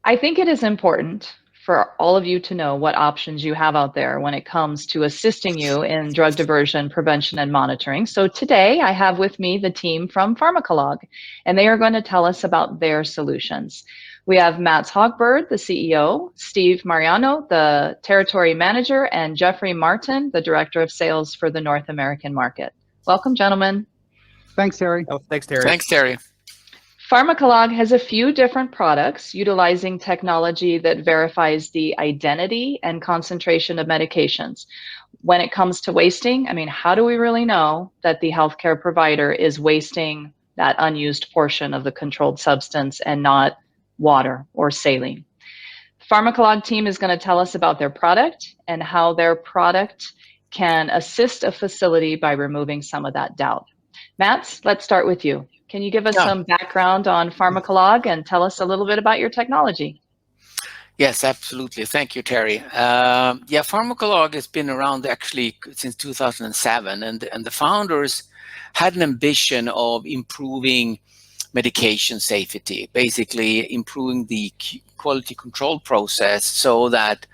I think it is important for all of you to know what options you have out there when it comes to assisting you in drug diversion, prevention, and monitoring. So today I have with me the team from Pharmacolog, and they are going to tell us about their solutions. We have Matt Hogberg, the CEO, Steve Maiorano, the territory manager, and Jeffrey Marton, the director of sales for the North American market. Welcome, gentlemen. Thanks, Terri. Oh, thanks, Terri. Thanks, Terri. Pharmacolog has a few different products utilizing technology that verifies the identity and concentration of medications. When it comes to wasting, I mean, how do we really know that the healthcare provider is wasting that unused portion of the controlled substance and not water or saline? The Pharmacolog team is going to tell us about their product and how their product can assist a facility by removing some of that doubt. Matt, let's start with you. Can you give us some background on Pharmacolog and tell us a little bit about your technology? Yes, absolutely. Thank you, Terri. Pharmacolog has been around actually since 2007, and the founders had an ambition of improving medication safety, basically improving the quality control process so that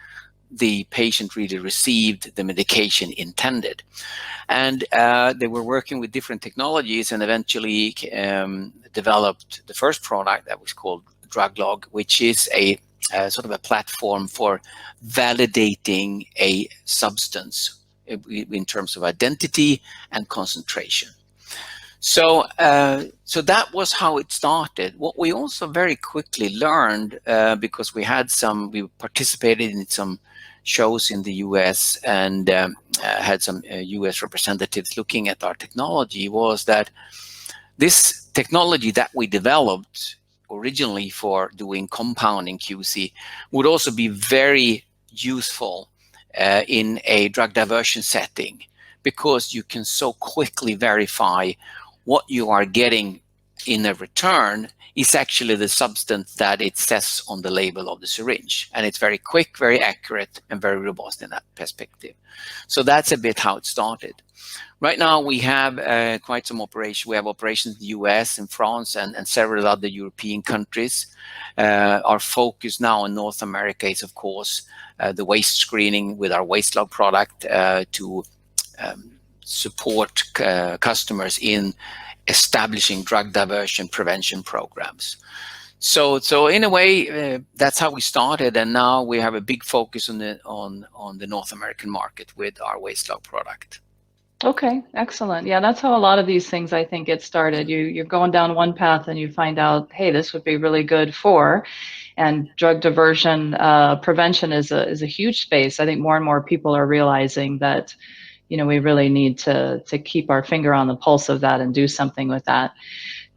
the patient really received the medication intended. And they were working with different technologies and eventually developed the first product that was called DrugLog, which is a sort of a platform for validating a substance in terms of identity and concentration. So that was how it started. What we also very quickly learned, because we participated in some shows in the US and had some US representatives looking at our technology, was that this technology that we developed originally for doing compounding QC would also be very useful in a drug diversion setting, because you can so quickly verify what you are getting in a return is actually the substance that it says on the label of the syringe. And it's very quick, very accurate, and very robust in that perspective. So that's a bit how it started. Right now we have quite some operations. We have operations in the US and France and several other European countries. Our focus now in North America is, of course, the waste screening with our WasteLog product to support customers in establishing drug diversion prevention programs. So in a way, that's how we started, and now we have a big focus on the North American market with our WasteLog product. Okay, excellent. Yeah, that's how a lot of these things, I think, get started. You're going down one path and you find out, hey, this would be really good for, and drug diversion prevention is a huge space. I think more and more people are realizing that, you know, we really need to keep our finger on the pulse of that and do something with that.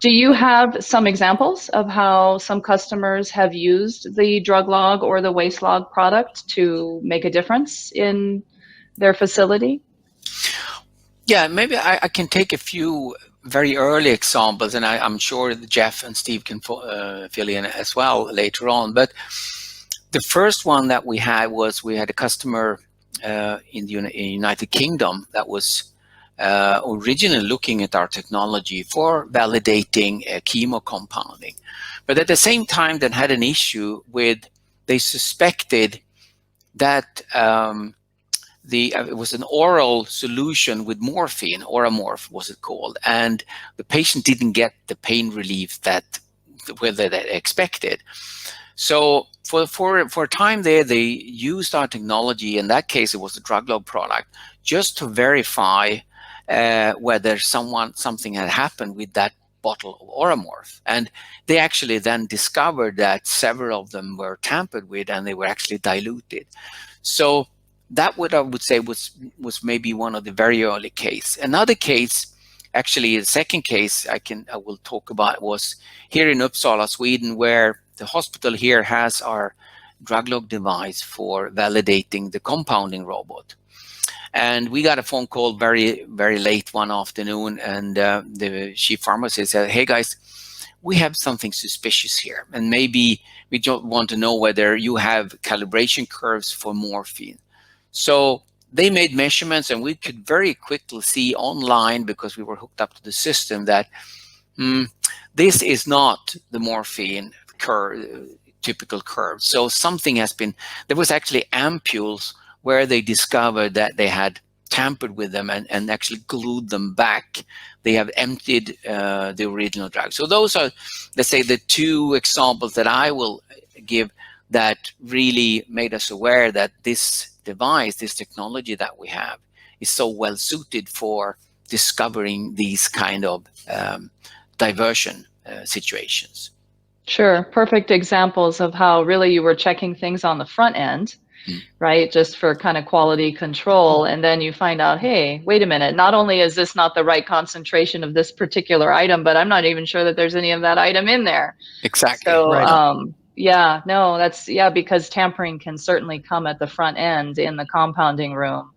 Do you have some examples of how some customers have used the DrugLog or the WasteLog product to make a difference in their facility? Yeah, maybe I can take a few very early examples, and I'm sure Jeff and Steve can fill in as well later on. But the first one that we had was we had a customer in the United Kingdom that was originally looking at our technology for validating chemo compounding. But at the same time, they had an issue with, they suspected that it was an oral solution with morphine, Oramorph was it called, and the patient didn't get the pain relief that they expected. So for a time there, they used our technology. In that case, it was the DrugLog product, just to verify whether something had happened with that bottle of Oramorph. And they actually then discovered that several of them were tampered with and they were actually diluted. So that I would say was maybe one of the very early case. Another case, actually the second case I will talk about, was here in Uppsala, Sweden, where the hospital here has our DrugLog device for validating the compounding robot. And we got a phone call very, very late one afternoon, and the chief pharmacist said, "Hey guys, we have something suspicious here, and maybe we don't want to know whether you have calibration curves for morphine." So they made measurements, and we could very quickly see online, because we were hooked up to the system, that this is not the morphine typical curves. So something has been, there was actually ampules where they discovered that they had tampered with them and actually glued them back. They have emptied the original drug. So those are, let's say, the two examples that I will give that really made us aware that this device, this technology that we have, is so well suited for discovering these kind of diversion situations. Sure. Perfect examples of how really you were checking things on the front end, right? Just for kind of quality control. And then you find out, hey, wait a minute, not only is this not the right concentration of this particular item, but I'm not even sure that there's any of that item in there. Exactly. So, Right. yeah, no, that's, yeah, because tampering can certainly come at the front end in the compounding room,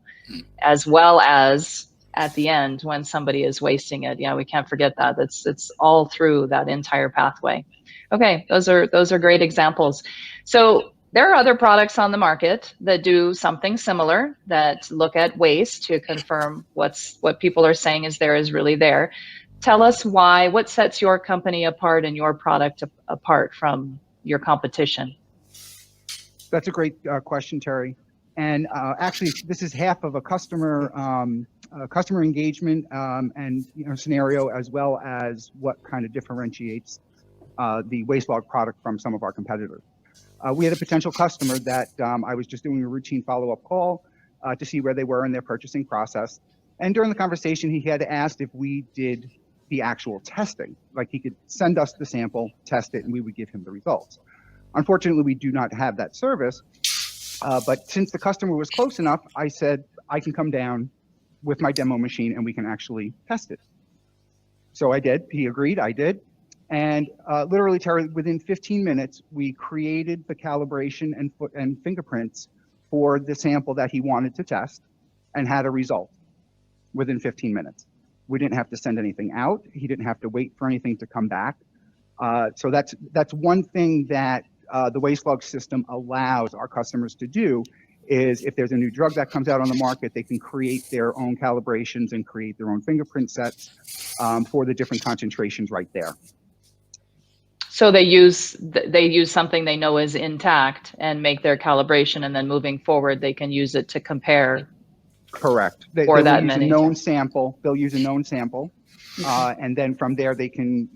as well as at the end when somebody is wasting it. Yeah, we can't forget that. It's all through that entire pathway. Okay, those are great examples. So there are other products on the market that do something similar, that look at waste to confirm what people are saying is there is really there. Tell us why, what sets your company apart and your product apart from your competition? That's a great question, Terry. And actually, this is half of a customer engagement and scenario, as well as what kind of differentiates the WasteLog product from some of our competitors. We had a potential customer that I was just doing a routine follow-up call to see where they were in their purchasing process. And during the conversation, he had asked if we did the actual testing, like he could send us the sample, test it, and we would give him the results. Unfortunately, we do not have that service, but since the customer was close enough, I said, I can come down with my demo machine and we can actually test it. So I did. He agreed, I did. And literally, Terry, within 15 minutes, we created the calibration and fingerprints for the sample that he wanted to test and had a result within 15 minutes. We didn't have to send anything out. He didn't have to wait for anything to come back. So that's one thing that the WasteLog system allows our customers to do, is if there's a new drug that comes out on the market, they can create their own calibrations and create their own fingerprint sets for the different concentrations right there. So they use something they know is intact and make their calibration, and then moving forward, they can use it to compare. Correct. They'll use a known sample. They'll use a known sample. And then from there, they can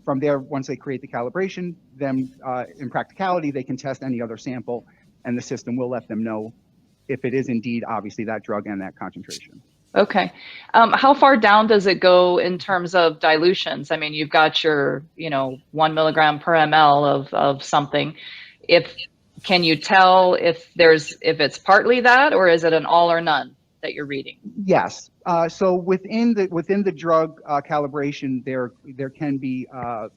from there, once they create the calibration, then in practicality, they can test any other sample, and the system will let them know if it is indeed obviously that drug and that concentration. Okay. How far down does it go in terms of dilutions? I mean, you've got your, 1 milligram per ml of something. Can you tell if it's partly that, or is it an all or none that you're reading? Yes. So within the drug calibration, there can be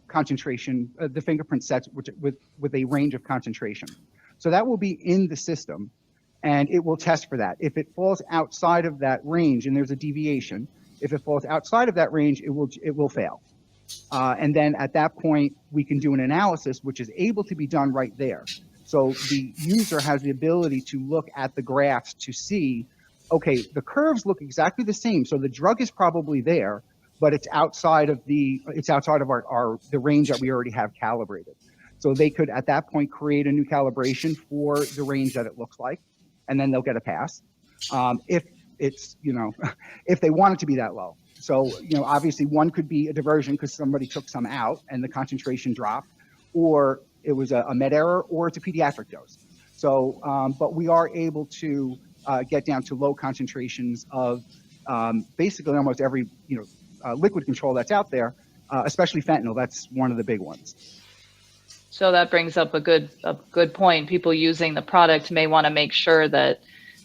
concentration, the fingerprint sets with a range of concentration. So that will be in the system, and it will test for that. If it falls outside of that range, and there's a deviation, if it falls outside of that range, it will fail. And then at that point, we can do an analysis, which is able to be done right there. So the user has the ability to look at the graphs to see, okay, the curves look exactly the same, so the drug is probably there, but it's outside of the range that we already have calibrated. So they could at that point create a new calibration for the range that it looks like, and then they'll get a pass. If it's if they want it to be that low. So obviously one could be a diversion because somebody took some out and the concentration dropped, or it was a med error, or it's a pediatric dose. So but we are able to get down to low concentrations of basically almost every liquid control that's out there, especially fentanyl. That's one of the big ones. So that brings up a good point. People using the product may want to make sure that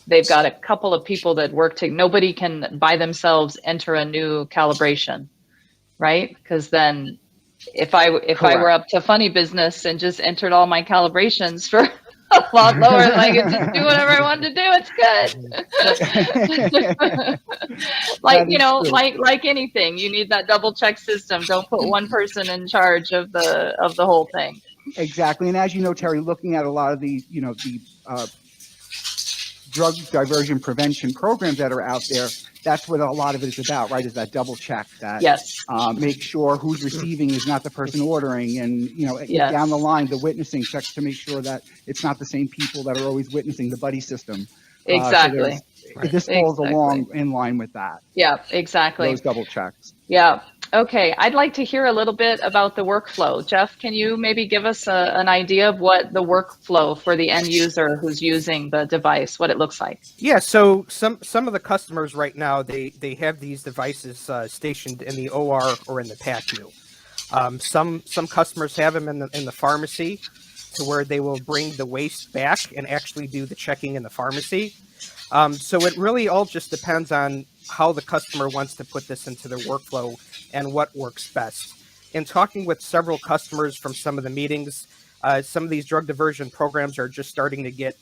they've got a couple of people that work together. Nobody can by themselves enter a new calibration, right? Because then if I were up to funny business and just entered all my calibrations for a lot lower, and I could just do whatever I wanted to do, it's good. like anything, you need that double check system. Don't put one person in charge of the whole thing. Exactly. And as you know, Terry, looking at a lot of the drug diversion prevention programs that are out there, that's what a lot of it is about, right? Is that double check, that Yes. make sure who's receiving is not the person ordering, and Yes. down the line, the witnessing checks to make sure that it's not the same people that are always witnessing the buddy system. Exactly. This falls along in line with that. Yeah, exactly. Those double checks. Yeah. Okay. I'd like to hear a little bit about the workflow. Jeff, can you maybe give us an idea of what the workflow for the end user who's using the device, what it looks like? Yeah. So some of the customers right now, they have these devices stationed in the OR or in the PACU. Some customers have them in the pharmacy, to where they will bring the waste back and actually do the checking in the pharmacy. So it really all just depends on how the customer wants to put this into their workflow and what works best. In talking with several customers from some of the meetings, some of these drug diversion programs are just starting to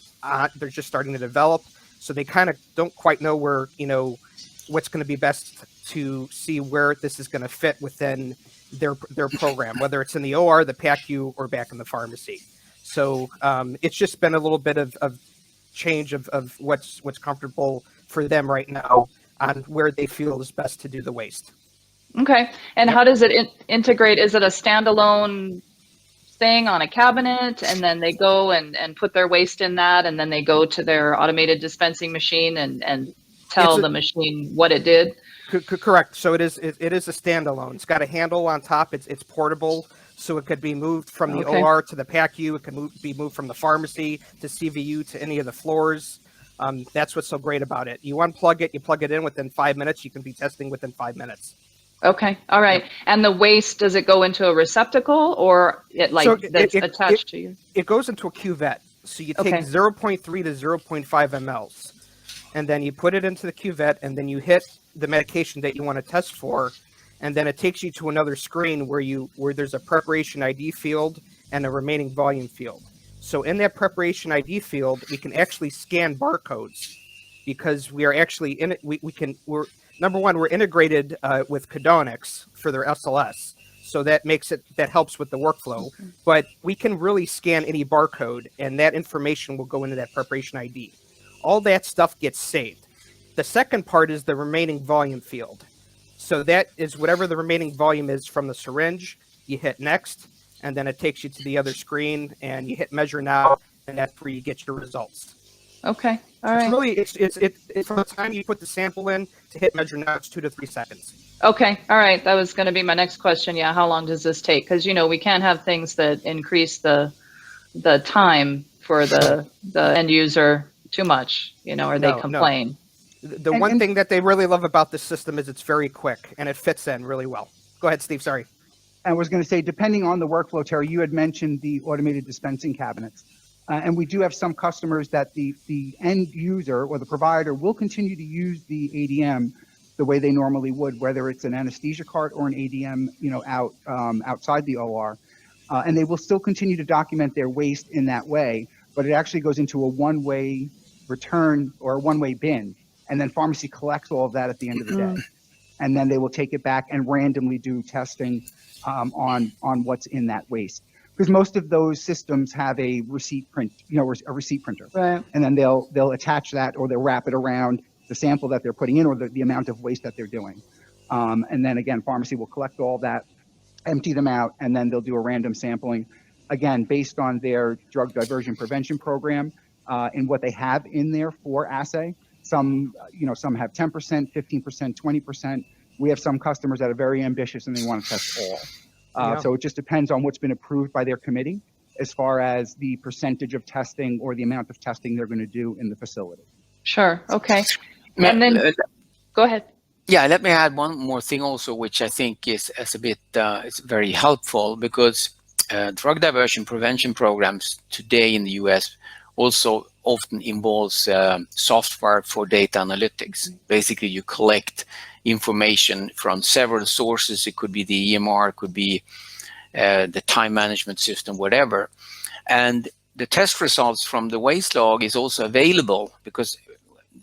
they're just starting to develop. So they kind of don't quite know where, what's going to be best to see where this is going to fit within their program, whether it's in the OR, the PACU, or back in the pharmacy. So it's just been a little bit of change of what's comfortable for them right now on where they feel is best to do the waste. Okay. And how does it integrate? Is it a standalone thing on a cabinet, and then they go and put their waste in that, and then they go to their automated dispensing machine and tell the machine what it did? Correct. So it is a standalone. It's got a handle on top. It's portable. So it could be moved from the OR to the PACU. It can be moved from the pharmacy to CVU to any of the floors. That's what's so great about it. You unplug it, you plug it in within 5 minutes. You can be testing within 5 minutes. Okay. All right. Yep. And the waste, does it go into a receptacle, or that's attached to you? It goes into a cuvette. So you take 0.3 to 0.5 mLs, and then you put it into the cuvette, and then you hit the medication that you want to test for. And then it takes you to another screen where there's a preparation ID field and a remaining volume field. So in that preparation ID field, we can actually scan barcodes, because we are actually in it. We're number one, we're integrated with Codonics for their SLS. So that helps with the workflow, but we can really scan any barcode, and that information will go into that preparation ID. All that stuff gets saved. The second part is the remaining volume field. So that is whatever the remaining volume is from the syringe. You hit next, and then it takes you to the other screen, and you hit measure now, and that's where you get your results. Okay, all right. It's really it's from the time you put the sample in to hit measure now, it's 2 to 3 seconds. Okay, all right. That was going to be my next question. Yeah, how long does this take? Because we can't have things that increase the time for the end user too much, or they complain. No. The one thing that they really love about this system is it's very quick, and it fits in really well. Go ahead, Steve. Sorry. I was going to say, depending on the workflow, Terry, you had mentioned the automated dispensing cabinets. And we do have some customers that the end user or the provider will continue to use the ADM the way they normally would, whether it's an anesthesia cart or an ADM, outside the OR. And they will still continue to document their waste in that way, but it actually goes into a one-way return or a one-way bin. And then pharmacy collects all of that at the end of the day. And then they will take it back and randomly do testing on what's in that waste. Because most of those systems have a receipt print, a receipt printer. Right. And then they'll attach that, or they'll wrap it around the sample that they're putting in, or the amount of waste that they're doing. And then again, pharmacy will collect all that, empty them out, and then they'll do a random sampling, again, based on their drug diversion prevention program and what they have in there for assay. Some have 10%, 15%, 20%. We have some customers that are very ambitious and they want to test all. So it just depends on what's been approved by their committee as far as the percentage of testing or the amount of testing they're going to do in the facility. Sure. Okay. And then go ahead. Yeah, let me add one more thing also, which I think is a bit it's very helpful, because drug diversion prevention programs today in the US also often involves software for data analytics. Basically, you collect information from several sources. It could be the EMR, it could be the time management system, whatever. And the test results from the WasteLog is also available, because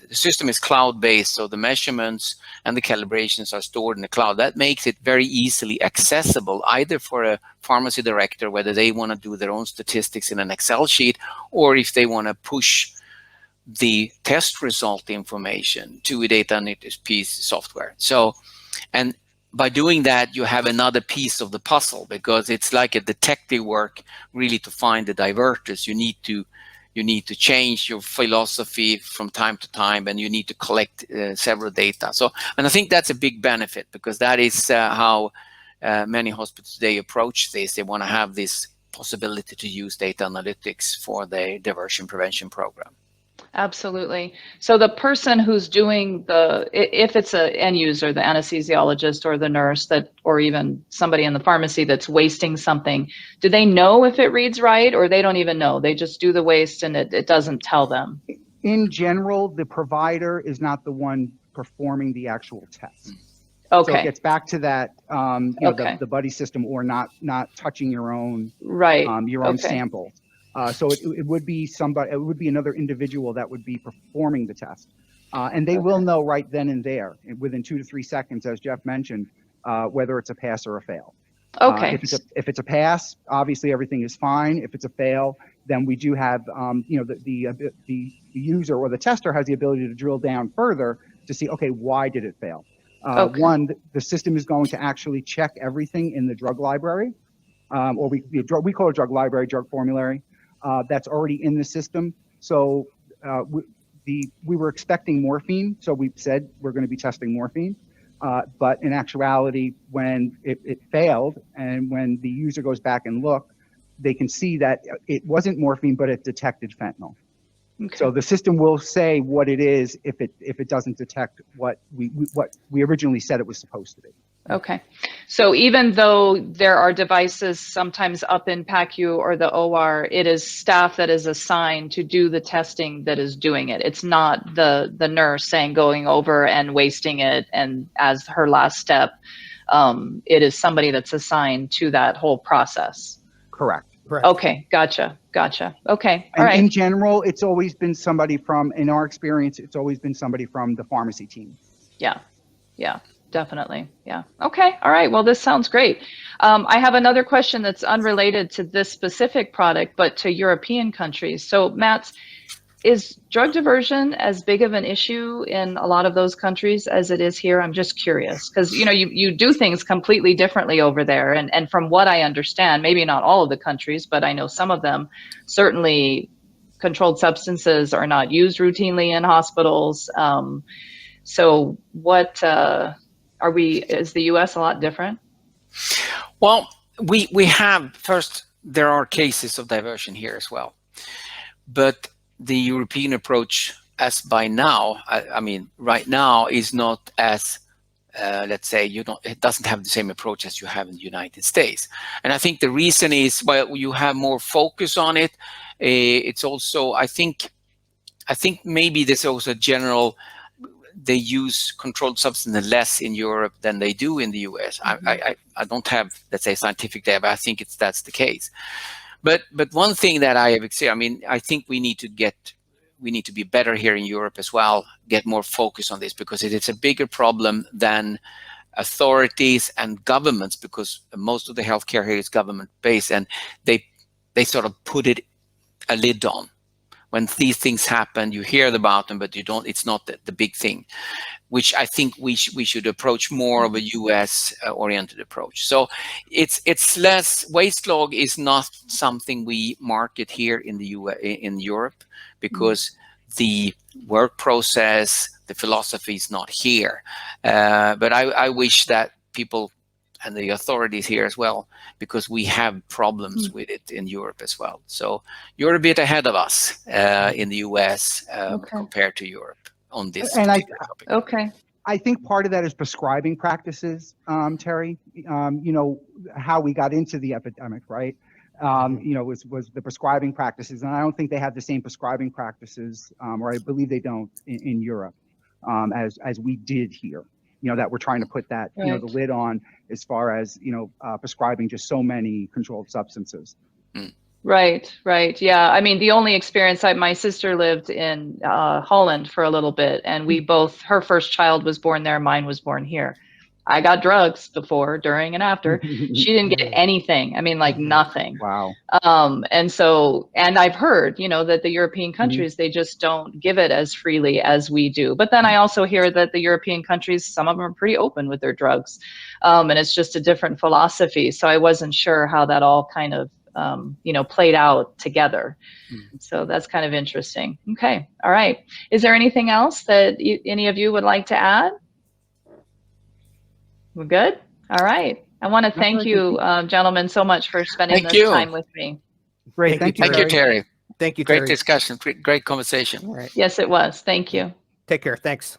the system is cloud-based, so the measurements and the calibrations are stored in the cloud. That makes it very easily accessible, either for a pharmacy director, whether they want to do their own statistics in an Excel sheet, or if they want to push the test result information to a data analytics piece software. So, and by doing that, you have another piece of the puzzle, because it's like a detective work really to find the diverters. You need to change your philosophy from time to time, and you need to collect several data. So, and I think that's a big benefit, because that is how many hospitals today approach this. They want to have this possibility to use data analytics for the diversion prevention program. Absolutely. So the person who's doing if it's an end user, the anesthesiologist or the nurse or even somebody in the pharmacy that's wasting something, do they know if it reads right, or they don't even know? They just do the waste and it doesn't tell them? In general, the provider is not the one performing the actual test. Okay. So it gets back to that, Okay. the buddy system, or not touching your own Right. your own Okay. sample. So it would be somebody, it would be another individual that would be performing the test, and they will know right then and there, within 2 to 3 seconds, as Jeff mentioned, whether it's a pass or a fail. Okay. If it's a pass, obviously everything is fine. If it's a fail, then we do have the user or the tester has the ability to drill down further to see, okay, why did it fail? Okay. One, the system is going to actually check everything in the drug library, or we call it drug library, drug formulary. That's already in the system. So we were expecting morphine, so we said we're going to be testing morphine. But in actuality, when it failed, and when the user goes back and look, they can see that it wasn't morphine, but it detected fentanyl. Okay. So the system will say what it is if it doesn't detect what we originally said it was supposed to be. Okay. So even though there are devices sometimes up in PACU or the OR, it is staff that is assigned to do the testing that is doing it. It's not the nurse going over and wasting it and as her last step. It is somebody that's assigned to that whole process. Correct. Correct. Okay. Gotcha. Okay. All right. In general, it's always been somebody in our experience, it's always been somebody from the pharmacy team. Yeah. Definitely. Yeah. Okay. All right. Well, this sounds great. I have another question that's unrelated to this specific product, but to European countries. So, Mats, is drug diversion as big of an issue in a lot of those countries as it is here? I'm just curious, because you do things completely differently over there, and from what I understand, maybe not all of the countries, but I know some of them, certainly controlled substances are not used routinely in hospitals. So what is the US a lot different? Well, we have, first, there are cases of diversion here as well. But the European approach, as by now, I mean, right now, is not as, let's say, it doesn't have the same approach as you have in the United States. And I think the reason is, well, you have more focus on it. It's also, I think maybe there's also a general, they use controlled substance less in Europe than they do in the US. I don't have, let's say, scientific data, but I think that's the case. But one thing that I have experienced, I mean, I think we need to be better here in Europe as well, get more focus on this, because it is a bigger problem than authorities and governments, because most of the healthcare here is government based, and they sort of put a lid on. When these things happen, you hear about them, but it's not the big thing, which I think we should approach more of a US oriented approach. So it's less, WasteLog is not something we market here in in Europe, because the work process, the philosophy is not here. But I wish that people and the authorities here as well, because we have problems with it in Europe as well. So you're a bit ahead of us in the US compared to Europe on this topic. Okay. I think part of that is prescribing practices, Terry. How we got into the epidemic, right? Was the prescribing practices, and I don't think they have the same prescribing practices, or I believe they don't in Europe, as we did here. That we're trying to put that, the lid on, as far as, prescribing just so many controlled substances. Right. Yeah. I mean, the only experience, my sister lived in Holland for a little bit, and her first child was born there, mine was born here. I got drugs before, during, and after. She didn't get anything. I mean, like nothing. Wow. And so, and I've heard, you know, that the European countries, they just don't give it as freely as we do. But then I also hear that the European countries, some of them are pretty open with their drugs. And it's just a different philosophy. So I wasn't sure how that all kind of, you know, played out together. So that's kind of interesting. Okay. All right. Is there anything else that any of you would like to add? We're good? All right. I want to thank you, gentlemen, so much for spending this time with me. Great. Thank Thank you, you, Terri. Thank you, Terri. Thank you, Great Terri. discussion. Great conversation. All right. Yes, it was. Thank you. Take care. Thanks.